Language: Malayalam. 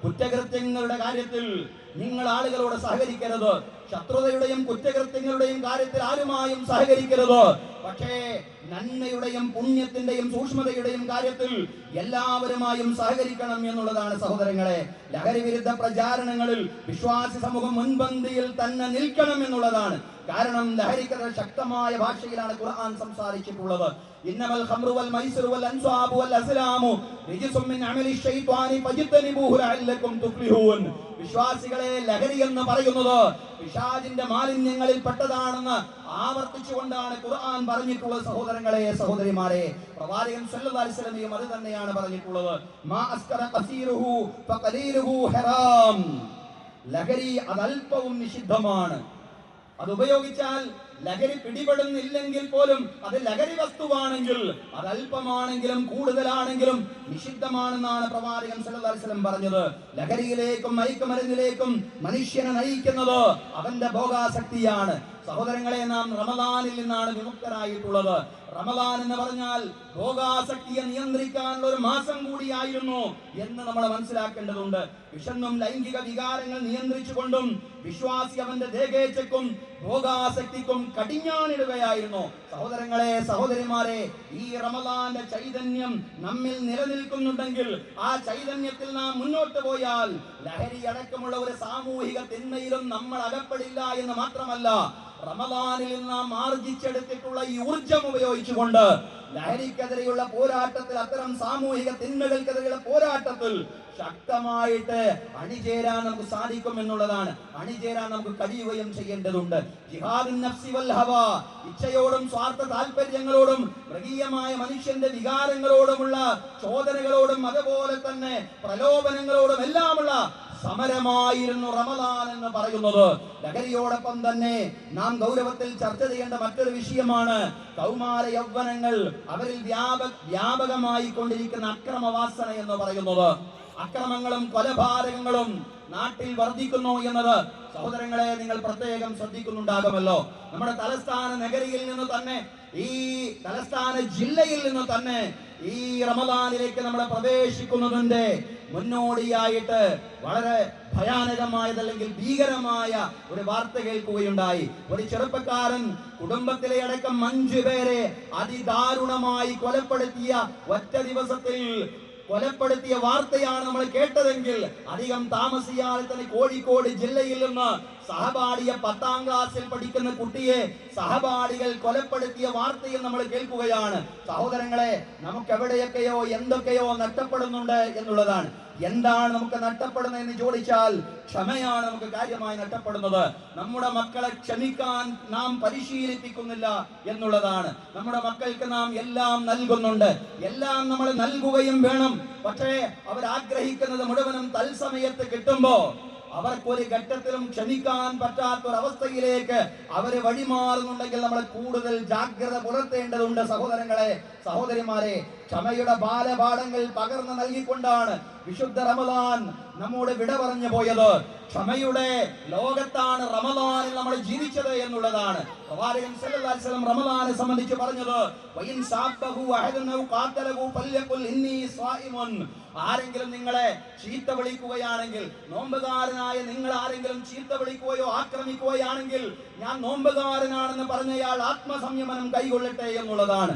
കുറ്റകൃത്യങ്ങളുടെ കാര്യത്തിൽ നിങ്ങൾ ആളുകളോട് സഹകരിക്കരുത്. ശത്രുതയുടെയും കുറ്റകൃത്യങ്ങളുടെയും കാര്യത്തിൽ ആരുമായും സഹകരിക്കരുത്. പക്ഷേ നന്മയുടെയും പുണ്യത്തിന്റെയും സൂക്ഷ്മതയുടെയും കാര്യത്തിൽ എല്ലാവരുമായും സഹകരിക്കണം എന്നുള്ളതാണ് സഹോദരങ്ങളെ. ലഹരി വിരുദ്ധ പ്രചാരണങ്ങളിൽ വിശ്വാസി സമൂഹം മുൻപന്തിയിൽ തന്നെ നിൽക്കണം എന്നുള്ളതാണ്. കാരണം ലഹരിക്കെതിരെ ശക്തമായ ഭാഷയിലാണ് ഖുർആൻ സംസാരിച്ചിട്ടുള്ളത്. ഇന്നമൽ ഖംറു വൽ മൈസിറു വൽ അൻസാബു വൽ അസ്ലാമു റിജ്സും മിൻ അമലി ശൈത്വാനി ഫജ്തനിബൂഹു ലഅല്ലകും തുഫ്ലിഹൂൻ. വിശ്വാസികളെ, ലഹരി എന്ന് പറയുന്നത് പിശാചിന്റെ മാലിന്യങ്ങളിൽ പെട്ടതാണെന്ന് ആവർത്തിച്ചുകൊണ്ടാണ് ഖുർആൻ പറഞ്ഞിട്ടുള്ളത്. സഹോദരങ്ങളെ, സഹോദരിമാരെ, പ്രവാചകൻ സല്ലല്ലാഹു അലൈഹി വസല്ലമയും അത് തന്നെയാണ് പറഞ്ഞിട്ടുള്ളത്. മാ അസ്കറ ഖസീറുഹു ഫഖലീലുഹു ഹറാം. ലഹരി അതൽപവും നിഷിദ്ധമാണ്. അത് ഉപയോഗിച്ചാൽ ലഹരി പിടിപെടുന്നില്ലെങ്കിൽ പോലും അത് ലഹരി വസ്തുവാണെങ്കിൽ അത് അല്പമാണെങ്കിലും കൂടുതലാണെങ്കിലും നിഷിദ്ധമാണെന്നാണ് പ്രവാചകൻ സല്ലല്ലാഹു അലൈഹി വസല്ലം പറഞ്ഞത്. ലഹരിയിലേക്കും മയക്കുമരുന്നിലേക്കും മനുഷ്യനെ നയിക്കുന്നത് അവന്റെ ഭോഗാസക്തിയാണ്. സഹോദരങ്ങളെ, നാം റമദാനിൽ നിന്നാണ് വിമുക്തരായിട്ടുള്ളത്. റമദാൻ എന്ന് പറഞ്ഞാൽ ഭോഗാസക്തിയെ നിയന്ത്രിക്കാനുള്ള ഒരു മാസം കൂടിയായിരുന്നു എന്ന് നമ്മൾ മനസ്സിലാക്കേണ്ടതുണ്ട്. വിഷന്നും ലൈംഗിക വികാരങ്ങൾ നിയന്ത്രിച്ചുകൊണ്ടും വിശ്വാസി അവന്റെ ദേഹേച്ഛയ്ക്കും ഭോഗാസക്തിക്കും കടിഞ്ഞാണിടുകയായിരുന്നു. സഹോദരങ്ങളെ, സഹോദരിമാരെ, ഈ റമദാന്റെ ചൈതന്യം നമ്മിൽ നിലനിൽക്കുന്നുണ്ടെങ്കിൽ ആ ചൈതന്യത്തിൽ നാം മുന്നോട്ട് പോയാൽ ലഹരി അടക്കമുള്ള ഒരു സാമൂഹിക തിന്മയിലും നമ്മൾ അകപ്പെടില്ല എന്ന് മാത്രമല്ല, റമദാനിൽ നാം ആർജിച്ചെടുത്തിട്ടുള്ള ഈ ഊർജം ഉപയോഗിച്ചുകൊണ്ട് ലഹരിക്കെതിരെയുള്ള പോരാട്ടത്തിൽ, അത്തരം സാമൂഹിക തിന്മകൾക്കെതിരെയുള്ള പോരാട്ടത്തിൽ ശക്തമായിട്ട് അണിചേരാൻ നമുക്ക് സാധിക്കും എന്നുള്ളതാണ്. അണിചേരാൻ നമുക്ക് കഴിയുകയും ചെയ്യേണ്ടതുണ്ട്. ജിഹാദുൻ നഫ്സി വൽ ഹവാ, ഇച്ഛയോടും സ്വാർത്ഥ താല്പര്യങ്ങളോടും മൃഗീയമായ മനുഷ്യന്റെ വികാരങ്ങളോടുമുള്ള ചോദനകളോടും അതുപോലെ തന്നെ പ്രലോഭനങ്ങളോടും എല്ലാമുള്ള സമരമായിരുന്നു റമദാൻ എന്ന് പറയുന്നത്. ലഹരിയോടൊപ്പം തന്നെ നാം ഗൗരവത്തിൽ ചർച്ച ചെയ്യേണ്ട മറ്റൊരു വിഷയമാണ് കൗമാര യൗവനങ്ങൾ, അവരിൽ വ്യാപകമായി കൊണ്ടിരിക്കുന്ന അക്രമവാസന എന്ന് പറയുന്നത്. അക്രമങ്ങളും കൊലപാതകങ്ങളും നാട്ടിൽ വർദ്ധിക്കുന്നു എന്നത് സഹോദരങ്ങളെ നിങ്ങൾ പ്രത്യേകം ശ്രദ്ധിക്കുന്നുണ്ടാകുമല്ലോ. നമ്മുടെ തലസ്ഥാന നഗരിയിൽ നിന്ന് തന്നെ, ഈ തലസ്ഥാന ജില്ലയിൽ നിന്ന് തന്നെ ഈ റമദാനിലേക്ക് നമ്മൾ പ്രവേശിക്കുന്നതിന്റെ മുന്നോടിയായിട്ട് വളരെ ഭയാനകമായതല്ലെങ്കിൽ ഭീകരമായ ഒരു വാർത്ത കേൾക്കുകയുണ്ടായി. ഒരു ചെറുപ്പക്കാരൻ കുടുംബത്തിലെ അടക്കം 5 പേരെ അതിദാരുണമായി കൊലപ്പെടുത്തിയ ഒറ്റ ദിവസത്തിൽ കൊലപ്പെടുത്തിയ വാർത്തയാണ് നമ്മൾ കേട്ടതെങ്കിൽ അധികം താമസിയാതെ തന്നെ കോഴിക്കോട് ജില്ലയിൽ നിന്ന് സഹപാഠിയെ 10ാം ക്ലാസ്സിൽ പഠിക്കുന്ന കുട്ടിയെ സഹപാഠികൾ കൊലപ്പെടുത്തിയ വാർത്തയും നമ്മൾ കേൾക്കുകയാണ്. സഹോദരങ്ങളെ, നമുക്ക് എവിടെയൊക്കെയോ എന്തൊക്കെയോ നഷ്ടപ്പെടുന്നുണ്ട് എന്നുള്ളതാണ്. എന്താണ് നമുക്ക് നഷ്ടപ്പെടുന്നത് എന്ന് ചോദിച്ചാൽ ക്ഷമയാണ് നമുക്ക് കാര്യമായി നഷ്ടപ്പെടുന്നത്. നമ്മുടെ മക്കളെ ക്ഷമിക്കാൻ നാം പരിശീലിപ്പിക്കുന്നില്ല എന്നുള്ളതാണ്. നമ്മുടെ മക്കൾക്ക് നാം എല്ലാം നൽകുന്നുണ്ട്, എല്ലാം നമ്മൾ നൽകുകയും വേണം. പക്ഷേ അവരാഗ്രഹിക്കുന്നത് മുഴുവനും തൽസമയത്ത് കിട്ടുമ്പോ അവർക്കൊരു ഘട്ടത്തിലും ക്ഷമിക്കാൻ പറ്റാത്തൊരവസ്ഥയിലേക്ക് അവര് വഴിമാറുന്നുണ്ടെങ്കിൽ നമ്മൾ കൂടുതൽ ജാഗ്രത പുലർത്തേണ്ടതുണ്ട്. സഹോദരങ്ങളെ, സഹോദരിമാരെ, ക്ഷമയുടെ ബാലപാഠങ്ങൾ പകർന്നു നൽകിക്കൊണ്ടാണ് വിശുദ്ധ റമദാൻ നമ്മോട് വിട പറഞ്ഞു പോയത്. ക്ഷമയുടെ ലോകത്താണ് റമദാനിൽ നമ്മൾ ജീവിച്ചത് എന്നുള്ളതാണ്. പ്രവാചകൻ സല്ലല്ലാഹു അലൈഹി വസല്ലം റമദാനെ സംബന്ധിച്ച് പറഞ്ഞത്, വഇൻ സാബഹു അഹദനു ഖാതലഹു ഫൽയഖുൽ ഇന്നി സ്വായിമുൻ. ആരെങ്കിലും നിങ്ങളെ ചീത്ത വിളിക്കുകയാണെങ്കിൽ, നോമ്പുകാരനായ നിങ്ങൾ ആരെങ്കിലും ചീത്ത വിളിക്കുകയോ ആക്രമിക്കുകയാണെങ്കിൽ ഞാൻ നോമ്പുകാരനാണെന്ന് പറഞ്ഞയാൾ ആത്മസംയമനം കൈകൊള്ളട്ടെ എന്നുള്ളതാണ്.